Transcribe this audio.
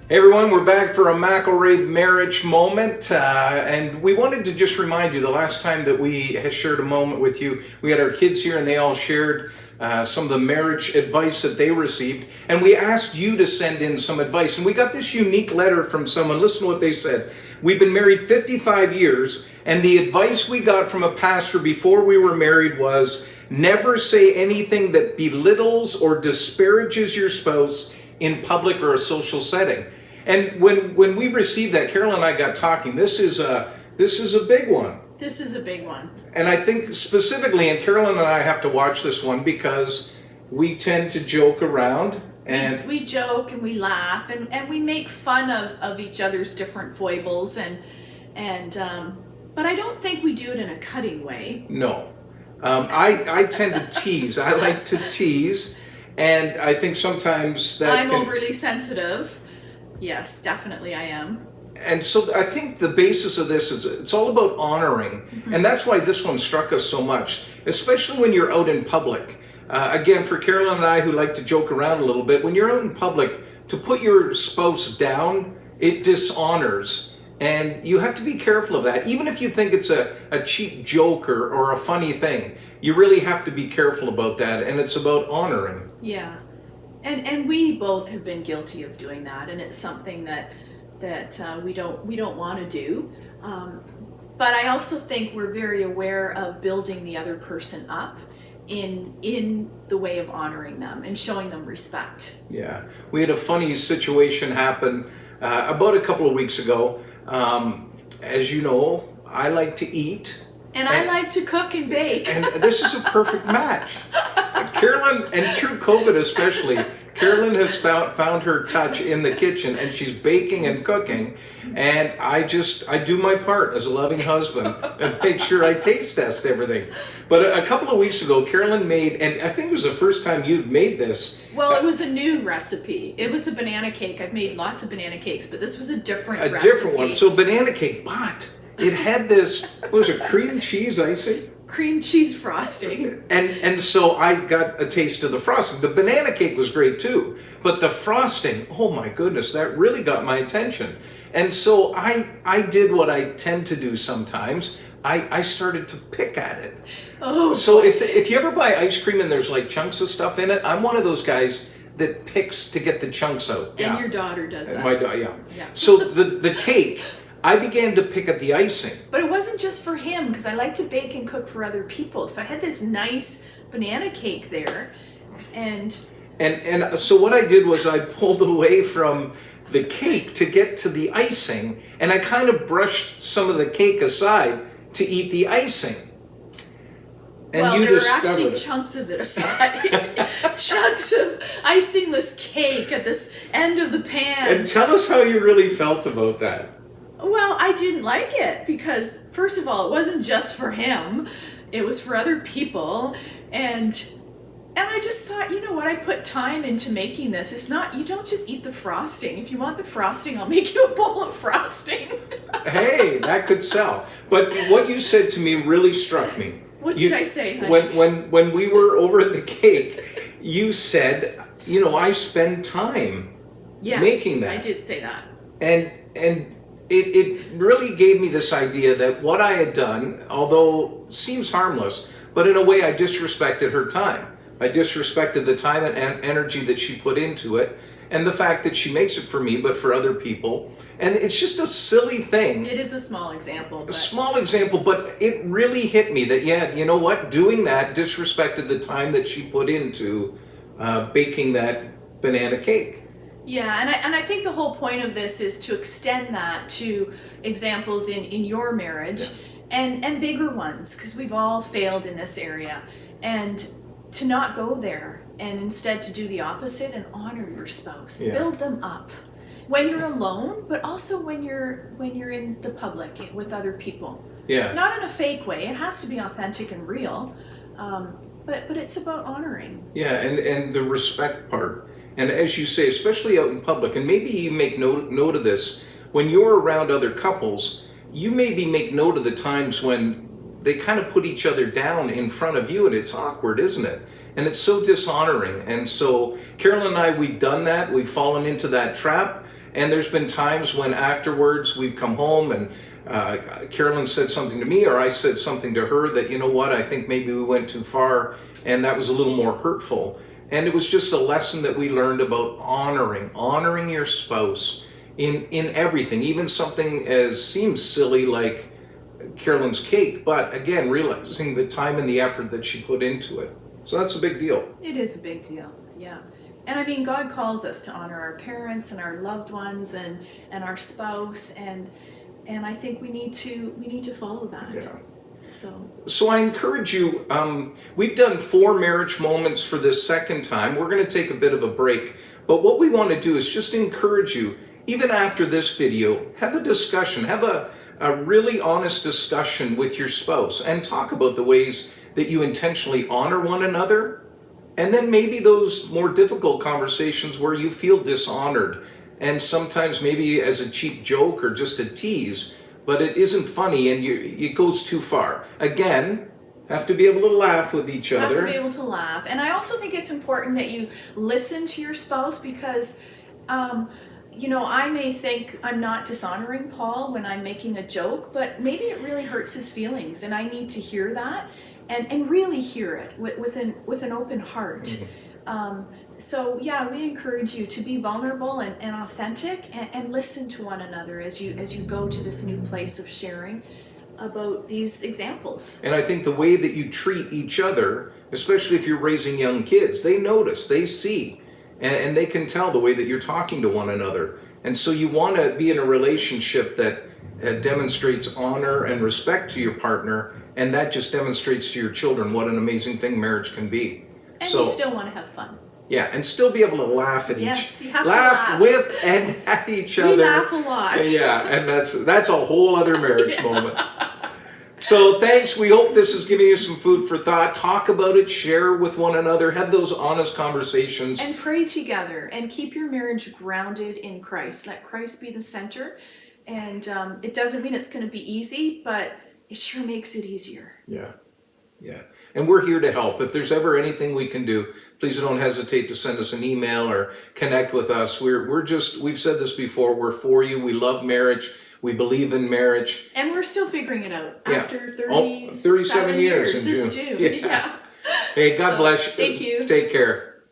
Hey everyone, we're back for a McElraith marriage moment, and we wanted to just remind you the last time that we had shared a moment with you, we had our kids here and they all shared some of the marriage advice that they received, and we asked you to send in some advice, and we got this unique letter from someone. Listen to what they said. We've been married 55 years, and the advice we got from a pastor before we were married was never say anything that belittles or disparages your spouse in public or a social setting. And when we received that, Carol and I got talking. This is a big one. This is a big one. And I think specifically, and Carolyn and I have to watch this one because we tend to joke around. And we joke and we laugh and we make fun of each other's different foibles and but I don't think we do it in a cutting way. No. I tend to tease. I like to tease. And I think sometimes that I'm overly sensitive. Yes, definitely I am. And so I think the basis of this is it's all about honoring. Mm-hmm. And that's why this one struck us so much, especially when you're out in public. Again, for Carolyn and I who like to joke around a little bit, when you're out in public, to put your spouse down, it dishonors. And you have to be careful of that. Even if you think it's a cheap joke or a funny thing, you really have to be careful about that. And it's about honoring. Yeah. And we both have been guilty of doing that, and it's something that we don't want to do. But I also think we're very aware of building the other person up in the way of honoring them and showing them respect. Yeah, we had a funny situation happen about a couple of weeks ago. As you know, I like to eat. And I like to cook and bake. And this is a perfect match. Carolyn, and through COVID especially, Carolyn has found her touch in the kitchen, and she's baking and cooking, and I do my part as a loving husband and make sure I taste test everything. But a couple of weeks ago, Carolyn made, and I think it was the first time you'd made this. Well, it was a new recipe. It was a banana cake. I've made lots of banana cakes, but this was a different recipe. A different one. So banana cake, but it had this, what was it, cream cheese icing? Cream cheese frosting. And so I got a taste of the frosting. The banana cake was great too, but the frosting, oh my goodness, that really got my attention. And so I did what I tend to do sometimes. I started to pick at it. Oh. So if you ever buy ice cream and there's like chunks of stuff in it, I'm one of those guys that picks to get the chunks out. And your daughter does that. My daughter, yeah. So the cake, I began to pick at the icing. But it wasn't just for him, because I like to bake and cook for other people. So I had this nice banana cake there, and so what I did was I pulled away from the cake to get to the icing, and I kind of brushed some of the cake aside to eat the icing. And well, you there were discovered actually chunks of it aside. Chunks of icingless cake at this end of the pan. And tell us how you really felt about that. Well, I didn't like it because, first of all, it wasn't just for him. It was for other people. And I just thought, you know what, I put time into making this. It's not, you don't just eat the frosting. If you want the frosting, I'll make you a bowl of frosting. Hey, that could sell. But what you said to me really struck me. What did I say, honey? When we were over at the cake, you said, you know, I spend time making that. I did say that. And it really gave me this idea that what I had done, although seems harmless, but in a way I disrespected her time. I disrespected the time and energy that she put into it, and the fact that she makes it for me, but for other people. And it's just a silly thing. It is a small example. A small example, but it really hit me that, yeah, you know what? Doing that disrespected the time that she put into baking that banana cake. Yeah, and I think the whole point of this is to extend that to examples in your marriage, and bigger ones, because we've all failed in this area, and to not go there and instead to do the opposite and honor your spouse. Yeah. Build them up when you're alone, but also when you're in the public with other people. Yeah. Not in a fake way. It has to be authentic and real, but it's about honoring. Yeah, and the respect part. And as you say, especially out in public, and maybe you make note of this, when you're around other couples, you maybe make note of the times when they kind of put each other down in front of you, and it's awkward, isn't it? And it's so dishonoring. And so Carol and I, we've done that. We've fallen into that trap. And there's been times when afterwards we've come home and Carolyn said something to me, or I said something to her that, you know what, I think maybe we went too far, and that was a little more hurtful. And it was just a lesson that we learned about honoring your spouse in everything, even something as seems silly like Carolyn's cake, but again, realizing the time and the effort that she put into it. So that's a big deal. It is a big deal, yeah. And I mean, God calls us to honor our parents and our loved ones and our spouse, and I think we need to follow that. Yeah. So I encourage you, we've done 4 marriage moments for this second time. We're going to take a bit of a break. But what we want to do is just encourage you, even after this video, have a discussion, have a really honest discussion with your spouse and talk about the ways that you intentionally honor one another. And then maybe those more difficult conversations where you feel dishonored and sometimes maybe as a cheap joke or just a tease, but it isn't funny and it goes too far. Again, have to be able to laugh with each other. have to be able to laugh. And I also think it's important that you listen to your spouse because, you know, I may think I'm not dishonoring Paul when I'm making a joke, but maybe it really hurts his feelings and I need to hear that and really hear it with an open heart. Mm-hmm. So yeah, we encourage you to be vulnerable and authentic and listen to one another as you go to this new place of sharing about these examples. And I think the way that you treat each other, especially if you're raising young kids, they notice, they see, and they can tell the way that you're talking to one another. And so you want to be in a relationship that demonstrates honor and respect to your partner, and that just demonstrates to your children what an amazing thing marriage can be. And you still want to have fun. Yeah, and still be able to laugh at yes, each, you have laugh to laugh with and at each other. We laugh a lot. Yeah, and that's a whole other marriage moment. So thanks. We hope this has given you some food for thought. Talk about it, share with one another, have those honest conversations. And pray together and keep your marriage grounded in Christ. Let Christ be the center. And it doesn't mean it's going to be easy, but it sure makes it easier. Yeah. Yeah. And we're here to help. If there's ever anything we can do, please don't hesitate to send us an email or connect with us. We've said this before, we're for you. We love marriage. We believe in marriage. And we're still figuring it out after 37 years in June. Yeah. Hey, God bless you. Thank you. Take care.